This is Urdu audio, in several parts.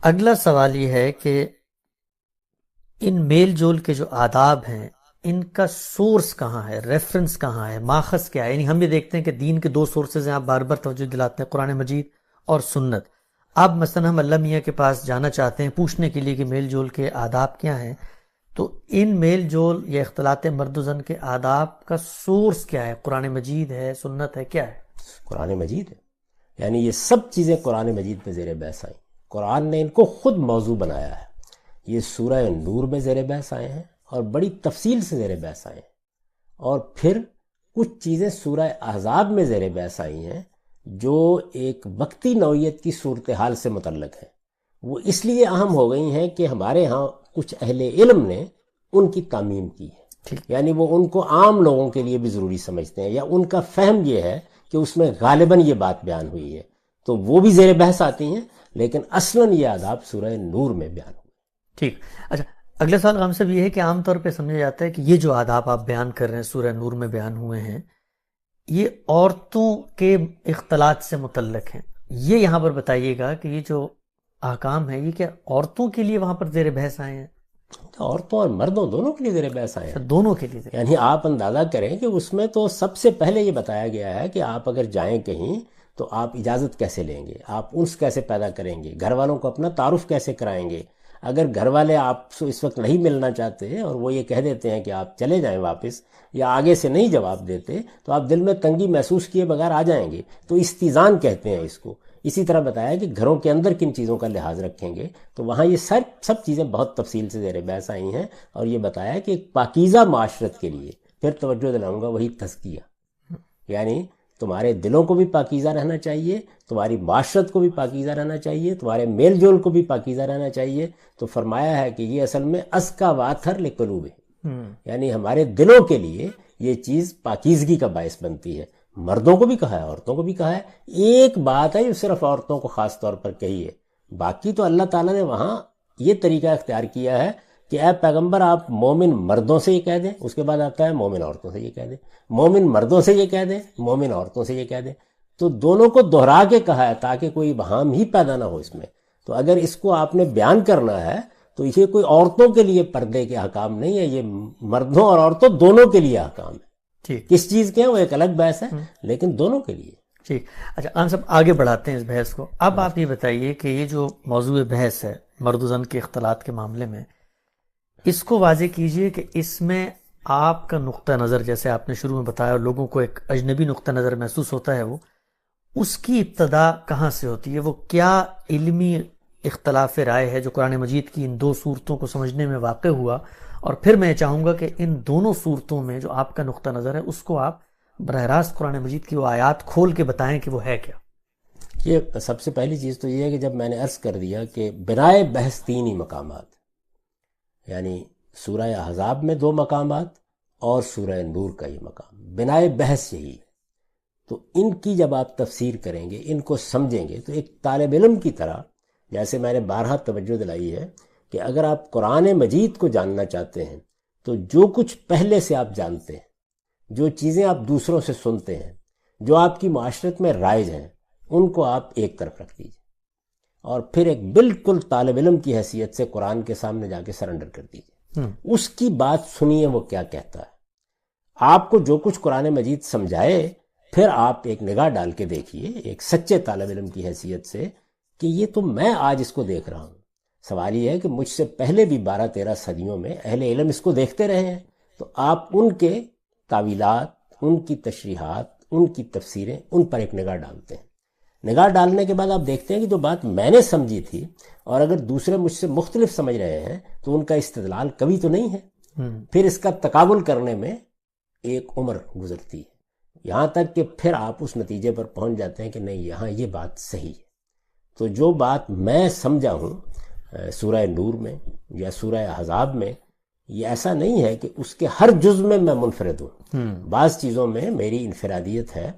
اگلا سوال یہ ہے کہ ان میل جول کے جو آداب ہیں ان کا سورس کہاں ہے، ریفرنس کہاں ہے، ماخذ کیا ہے؟ یعنی ہم یہ دیکھتے ہیں کہ دین کے دو سورسز ہیں، آپ بار بار توجہ دلاتے ہیں، قرآن مجید اور سنت۔ اب مثلا ہم اللہ میاں کے پاس جانا چاہتے ہیں پوچھنے کے لیے کہ میل جول کے آداب کیا ہیں، تو ان میل جول یا اختلاط مرد و زن کے آداب کا سورس کیا ہے؟ قرآن مجید ہے، سنت ہے، کیا ہے؟ قرآن مجید ہے، یعنی یہ سب چیزیں قرآن مجید میں زیر بحث آئیں، قرآن نے ان کو خود موضوع بنایا ہے۔ یہ سورہ نور میں زیر بحث آئے ہیں اور بڑی تفصیل سے زیر بحث آئے ہیں، اور پھر کچھ چیزیں سورہ احزاب میں زیر بحث آئی ہیں جو ایک وقتی نوعیت کی صورتحال سے متعلق ہیں۔ وہ اس لیے اہم ہو گئی ہیں کہ ہمارے ہاں کچھ اہل علم نے ان کی تعمیم کی ہے، یعنی وہ ان کو عام لوگوں کے لیے بھی ضروری سمجھتے ہیں، یا ان کا فہم یہ ہے کہ اس میں غالباً یہ بات بیان ہوئی ہے، تو وہ بھی زیر بحث آتی ہیں، لیکن اصلاً یہ آداب سورہ نور میں بیان ہوئے۔ ٹھیک۔ اچھا، اگلے سوال غام صاحب یہ ہے کہ عام طور پہ سمجھا جاتا ہے کہ یہ جو آداب آپ بیان کر رہے ہیں سورہ نور میں بیان ہوئے ہیں یہ عورتوں کے اختلاط سے متعلق ہیں، یہ یہاں پر بتائیے گا کہ یہ جو احکام ہیں یہ کیا عورتوں کے لیے وہاں پر زیر بحث آئے ہیں؟ عورتوں اور مردوں دونوں کے لیے زیر بحث آئے ہیں، دونوں کے لیے یعنی آپ اندازہ کریں کہ اس میں تو سب سے پہلے یہ بتایا گیا ہے کہ آپ اگر جائیں کہیں تو آپ اجازت کیسے لیں گے، آپ انس کیسے پیدا کریں گے، گھر والوں کو اپنا تعارف کیسے کرائیں گے۔ اگر گھر والے آپ سے اس وقت نہیں ملنا چاہتے اور وہ یہ کہہ دیتے ہیں کہ آپ چلے جائیں واپس، یا آگے سے نہیں جواب دیتے، تو آپ دل میں تنگی محسوس کیے بغیر آ جائیں گے، تو استیزان کہتے ہیں اس کو۔ اسی طرح بتایا کہ گھروں کے اندر کن چیزوں کا لحاظ رکھیں گے، تو وہاں یہ سب چیزیں بہت تفصیل سے زیر بحث آئی ہیں، اور یہ بتایا کہ ایک پاکیزہ معاشرت کے لیے، پھر توجہ دلاؤں گا وہی تزکیہ، یعنی تمہارے دلوں کو بھی پاکیزہ رہنا چاہیے، تمہاری معاشرت کو بھی پاکیزہ رہنا چاہیے، تمہارے میل جول کو بھی پاکیزہ رہنا چاہیے۔ تو فرمایا ہے کہ یہ اصل میں ازکا واتھر لقلوب ہے، یعنی ہمارے دلوں کے لیے یہ چیز پاکیزگی کا باعث بنتی ہے۔ مردوں کو بھی کہا ہے، عورتوں کو بھی کہا ہے۔ ایک بات ہے جو صرف عورتوں کو خاص طور پر کہی ہے، باقی تو اللہ تعالیٰ نے وہاں یہ طریقہ اختیار کیا ہے کہ اے پیغمبر آپ مومن مردوں سے یہ کہہ دیں، اس کے بعد آتا ہے مومن عورتوں سے یہ کہہ دیں، مومن مردوں سے یہ کہہ دیں، مومن عورتوں سے یہ کہہ دیں، تو دونوں کو دہرا کے کہا ہے تاکہ کوئی ابہام ہی پیدا نہ ہو اس میں۔ تو اگر اس کو آپ نے بیان کرنا ہے تو یہ کوئی عورتوں کے لیے پردے کے احکام نہیں ہے، یہ مردوں اور عورتوں دونوں کے لیے احکام ہے۔ ٹھیک، کس چیز کے ہیں وہ ایک الگ بحث ہے، لیکن دونوں کے لیے۔ ٹھیک۔ اچھا عام صاحب آگے بڑھاتے ہیں اس بحث کو۔ اب آپ یہ بتائیے کہ یہ جو موضوع بحث ہے مرد و زن کے اختلاط کے معاملے میں، اس کو واضح کیجئے کہ اس میں آپ کا نقطہ نظر، جیسے آپ نے شروع میں بتایا اور لوگوں کو ایک اجنبی نقطہ نظر محسوس ہوتا ہے، وہ اس کی ابتدا کہاں سے ہوتی ہے؟ وہ کیا علمی اختلاف رائے ہے جو قرآن مجید کی ان دو صورتوں کو سمجھنے میں واقع ہوا؟ اور پھر میں چاہوں گا کہ ان دونوں صورتوں میں جو آپ کا نقطہ نظر ہے اس کو آپ براہ راست قرآن مجید کی وہ آیات کھول کے بتائیں کہ وہ ہے کیا۔ یہ سب سے پہلی چیز تو یہ ہے کہ جب میں نے عرض کر دیا کہ بنائے بحث تین ہی مقامات، یعنی سورہ احزاب میں 2 مقامات اور سورہ نور کا یہ مقام، بنائے بحث یہی ہے۔ تو ان کی جب آپ تفسیر کریں گے، ان کو سمجھیں گے، تو ایک طالب علم کی طرح، جیسے میں نے بارہا توجہ دلائی ہے کہ اگر آپ قرآن مجید کو جاننا چاہتے ہیں تو جو کچھ پہلے سے آپ جانتے ہیں، جو چیزیں آپ دوسروں سے سنتے ہیں، جو آپ کی معاشرت میں رائج ہیں، ان کو آپ ایک طرف رکھ دیجئے، اور پھر ایک بالکل طالب علم کی حیثیت سے قرآن کے سامنے جا کے سرنڈر کر دیجئے، اس کی بات سنیے وہ کیا کہتا ہے۔ آپ کو جو کچھ قرآن مجید سمجھائے، پھر آپ ایک نگاہ ڈال کے دیکھیے ایک سچے طالب علم کی حیثیت سے کہ یہ تو میں آج اس کو دیکھ رہا ہوں۔ سوال یہ ہے کہ مجھ سے پہلے بھی 12-13 صدیوں میں اہل علم اس کو دیکھتے رہے ہیں، تو آپ ان کے تعویلات، ان کی تشریحات، ان کی تفسیریں، ان پر ایک نگاہ ڈالتے ہیں۔ نگاہ ڈالنے کے بعد آپ دیکھتے ہیں کہ جو بات میں نے سمجھی تھی، اور اگر دوسرے مجھ سے مختلف سمجھ رہے ہیں تو ان کا استدلال کبھی تو نہیں ہے، پھر اس کا تقابل کرنے میں ایک عمر گزرتی ہے، یہاں تک کہ پھر آپ اس نتیجے پر پہنچ جاتے ہیں کہ نہیں یہاں یہ بات صحیح ہے۔ تو جو بات میں سمجھا ہوں سورہ نور میں یا سورہ احزاب میں، یہ ایسا نہیں ہے کہ اس کے ہر جز میں منفرد ہوں، بعض چیزوں میں میری انفرادیت ہے،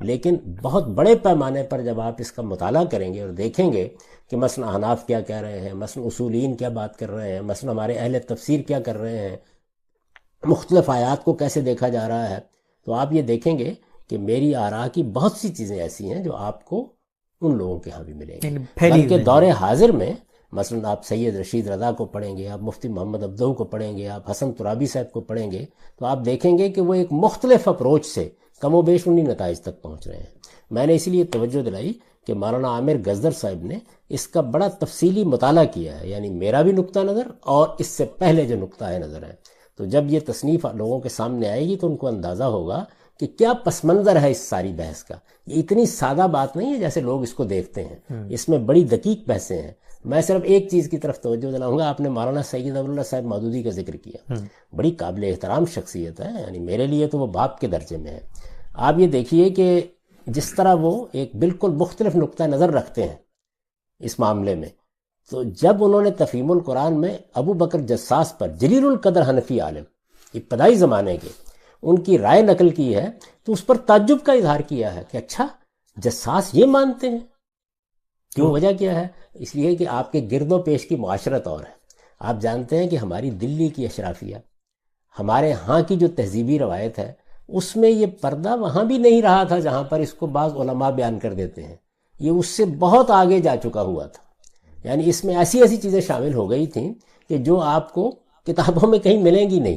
لیکن بہت بڑے پیمانے پر جب آپ اس کا مطالعہ کریں گے اور دیکھیں گے کہ مثلا احناف کیا کہہ رہے ہیں، مثلا اصولین کیا بات کر رہے ہیں، مثلا ہمارے اہل تفسیر کیا کر رہے ہیں، مختلف آیات کو کیسے دیکھا جا رہا ہے، تو آپ یہ دیکھیں گے کہ میری آراء کی بہت سی چیزیں ایسی ہیں جو آپ کو ان لوگوں کے ہاں بھی ملیں گی۔ بلکہ دور حاضر میں مثلا آپ سید رشید رضا کو پڑھیں گے، آپ مفتی محمد عبدو کو پڑھیں گے، آپ حسن ترابی صاحب کو پڑھیں گے، تو آپ دیکھیں گے کہ وہ ایک مختلف اپروچ سے کم و بیش انہی نتائج تک پہنچ رہے ہیں۔ میں نے اسی لیے توجہ دلائی کہ مولانا عامر گزدر صاحب نے اس کا بڑا تفصیلی مطالعہ کیا ہے، یعنی میرا بھی نقطہ نظر اور اس سے پہلے جو نقطہ نظر ہے، تو جب یہ تصنیف لوگوں کے سامنے آئے گی تو ان کو اندازہ ہوگا کہ کیا پس منظر ہے اس ساری بحث کا۔ یہ اتنی سادہ بات نہیں ہے جیسے لوگ اس کو دیکھتے ہیں، اس میں بڑی دقیق بحثیں ہیں۔ میں صرف ایک چیز کی طرف توجہ دلاؤں گا، آپ نے مولانا سید ابواللہ صاحب مودودی کا ذکر کیا، بڑی قابل احترام شخصیت ہے، یعنی میرے لیے تو وہ باپ کے درجے میں ہے۔ آپ یہ دیکھیے کہ جس طرح وہ ایک بالکل مختلف نقطہ نظر رکھتے ہیں اس معاملے میں، تو جب انہوں نے تفہیم القرآن میں ابو بکر جساس پر، جلیل القدر حنفی عالم ابتدائی زمانے کے، ان کی رائے نقل کی ہے تو اس پر تعجب کا اظہار کیا ہے کہ اچھا جساس یہ مانتے ہیں۔ کیوں؟ وجہ کیا ہے؟ اس لیے کہ آپ کے گرد و پیش کی معاشرت اور ہے۔ آپ جانتے ہیں کہ ہماری دلی کی اشرافیہ، ہمارے ہاں کی جو تہذیبی روایت ہے، اس میں یہ پردہ وہاں بھی نہیں رہا تھا جہاں پر اس کو بعض علماء بیان کر دیتے ہیں، یہ اس سے بہت آگے جا چکا ہوا تھا۔ یعنی اس میں ایسی ایسی چیزیں شامل ہو گئی تھیں کہ جو آپ کو کتابوں میں کہیں ملیں گی نہیں،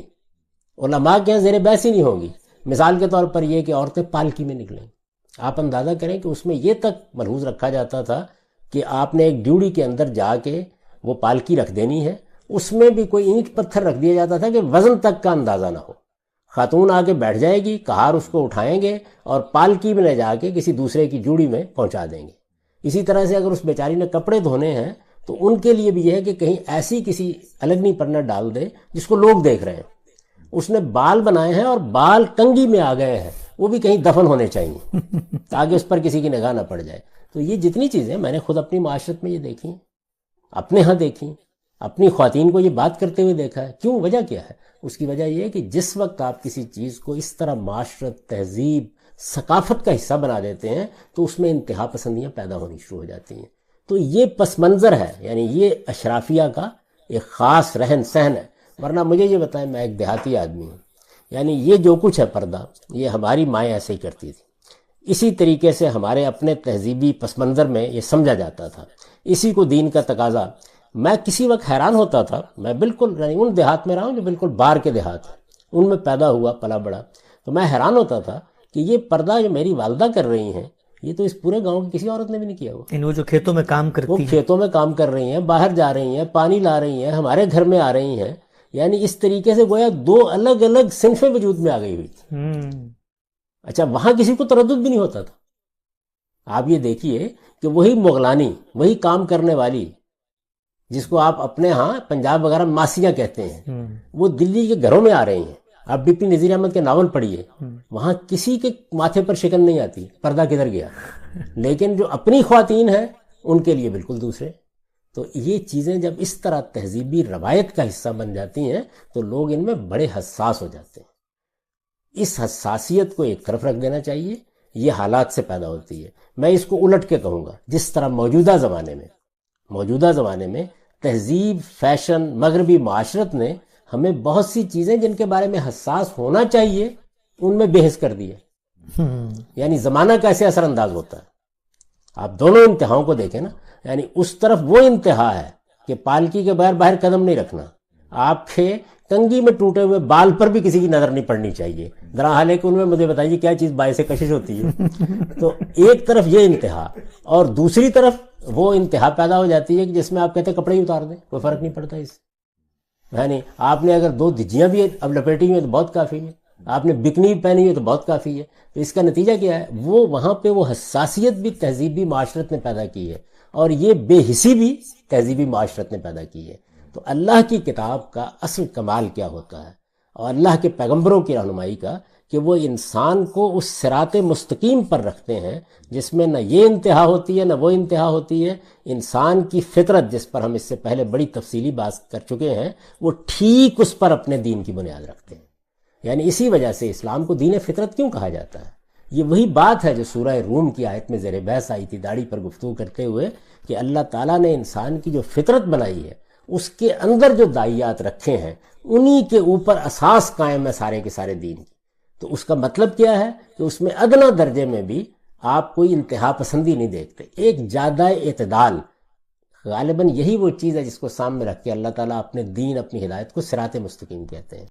علماء کے یہاں زیر بحث ہی نہیں ہوں گی۔ مثال کے طور پر یہ کہ عورتیں پالکی میں نکلیں، آپ اندازہ کریں کہ اس میں یہ تک ملحوظ رکھا جاتا تھا کہ آپ نے ایک ڈیوڑی کے اندر جا کے وہ پالکی رکھ دینی ہے، اس میں بھی کوئی اینٹ پتھر رکھ دیا جاتا تھا کہ وزن تک کا اندازہ نہ ہو۔ خاتون آ کے بیٹھ جائے گی، کہار اس کو اٹھائیں گے اور پالکی میں لے جا کے کسی دوسرے کی جوڑی میں پہنچا دیں گے۔ اسی طرح سے اگر اس بیچاری نے کپڑے دھونے ہیں تو ان کے لیے بھی یہ ہے کہ کہیں ایسی کسی الگنی پر نہ ڈال دے جس کو لوگ دیکھ رہے ہیں۔ اس نے بال بنائے ہیں اور بال کنگھی میں آ گئے ہیں، وہ بھی کہیں دفن ہونے چاہیے تاکہ اس پر کسی کی نگاہ نہ پڑ جائے۔ تو یہ جتنی چیزیں میں نے خود اپنی معاشرت میں یہ دیکھی، اپنے ہاں دیکھی، اپنی خواتین کو یہ بات کرتے ہوئے دیکھا ہے۔ کیوں؟ وجہ کیا ہے؟ اس کی وجہ یہ ہے کہ جس وقت آپ کسی چیز کو اس طرح معاشرت، تہذیب، ثقافت کا حصہ بنا دیتے ہیں تو اس میں انتہا پسندیاں پیدا ہونی شروع ہو جاتی ہیں۔ تو یہ پس منظر ہے، یعنی یہ اشرافیہ کا ایک خاص رہن سہن ہے۔ ورنہ مجھے یہ بتائیں، میں ایک دیہاتی آدمی ہوں، یعنی یہ جو کچھ ہے پردہ، یہ ہماری مائیں ایسے ہی کرتی تھی، اسی طریقے سے ہمارے اپنے تہذیبی پس منظر میں یہ سمجھا جاتا تھا، اسی کو دین کا تقاضا۔ میں کسی وقت حیران ہوتا تھا، میں بالکل ان دیہات میں رہا ہوں جو بالکل بار کے دیہات ہیں، ان میں پیدا ہوا پلا بڑا، تو میں حیران ہوتا تھا کہ یہ پردہ جو میری والدہ کر رہی ہیں، یہ تو اس پورے گاؤں کی کسی عورت نے بھی نہیں کیا ہوا۔ وہ جو کھیتوں میں کام کرتی وہ کھیتوں میں کام کر رہی ہیں، باہر جا رہی ہیں، پانی لا رہی ہیں، ہمارے گھر میں آ رہی ہیں، یعنی اس طریقے سے گویا دو الگ الگ صنفیں وجود میں آ گئی ہوئی تھی۔ اچھا، وہاں کسی کو تردد بھی نہیں ہوتا تھا۔ آپ یہ دیکھیے کہ وہی مغلانی، وہی کام کرنے والی، جس کو آپ اپنے ہاں پنجاب وغیرہ ماسیاں کہتے ہیں، وہ دلی کے گھروں میں آ رہی ہیں۔ آپ ڈپٹی نذیر احمد کے ناول پڑھیے، وہاں کسی کے ماتھے پر شکن نہیں آتی، پردہ کدھر گیا، لیکن جو اپنی خواتین ہیں ان کے لیے بالکل دوسرے۔ تو یہ چیزیں جب اس طرح تہذیبی روایت کا حصہ بن جاتی ہیں تو لوگ ان میں بڑے حساس ہو جاتے ہیں۔ اس حساسیت کو ایک طرف رکھ دینا چاہیے، یہ حالات سے پیدا ہوتی ہے۔ میں اس کو الٹ کے کہوں گا، جس طرح موجودہ زمانے میں تہذیب، فیشن، مغربی معاشرت نے ہمیں بہت سی چیزیں جن کے بارے میں حساس ہونا چاہیے ان میں بحث کر دی ہے۔ یعنی زمانہ کیسے اثر انداز ہوتا ہے، آپ دونوں انتہاؤں کو دیکھیں نا۔ یعنی اس طرف وہ انتہا ہے کہ پالکی کے بغیر باہر قدم نہیں رکھنا، آپ کے کنگھی میں ٹوٹے ہوئے بال پر بھی کسی کی نظر نہیں پڑنی چاہیے، ذرا حالے کہ ان میں مجھے بتائیے کیا چیز باعث کشش ہوتی ہے۔ تو ایک طرف یہ انتہا، اور دوسری طرف وہ انتہا پیدا ہو جاتی ہے کہ جس میں آپ کہتے ہیں کپڑے ہی اتار دیں، کوئی فرق نہیں پڑتا اس سے۔ یعنی آپ نے اگر 2 دھجیاں بھی اب لپیٹی ہوئی ہیں تو بہت کافی ہے، آپ نے بکنی پہنی ہوئی ہے تو بہت کافی ہے۔ تو اس کا نتیجہ کیا ہے؟ وہ وہاں پہ وہ حساسیت بھی تہذیبی معاشرت نے پیدا کی ہے، اور یہ بے حسی بھی تہذیبی معاشرت نے پیدا کی ہے۔ تو اللہ کی کتاب کا اصل کمال کیا ہوتا ہے، اور اللہ کے پیغمبروں کی رہنمائی کا، کہ وہ انسان کو اس صراط مستقیم پر رکھتے ہیں جس میں نہ یہ انتہا ہوتی ہے نہ وہ انتہا ہوتی ہے۔ انسان کی فطرت، جس پر ہم اس سے پہلے بڑی تفصیلی بات کر چکے ہیں، وہ ٹھیک اس پر اپنے دین کی بنیاد رکھتے ہیں۔ یعنی اسی وجہ سے اسلام کو دین فطرت کیوں کہا جاتا ہے؟ یہ وہی بات ہے جو سورہ روم کی آیت میں زیر بحث آئی تھی داڑھی پر گفتگو کرتے ہوئے، کہ اللہ تعالیٰ نے انسان کی جو فطرت بنائی ہے اس کے اندر جو داعیات رکھے ہیں انہی کے اوپر اساس قائم ہے سارے کے سارے دین کی۔ تو اس کا مطلب کیا ہے کہ اس میں ادنا درجے میں بھی آپ کوئی انتہا پسندی نہیں دیکھتے، ایک جادہ اعتدال، غالباً یہی وہ چیز ہے جس کو سامنے رکھ کے اللہ تعالیٰ اپنے دین، اپنی ہدایت کو صراط مستقیم کہتے ہیں.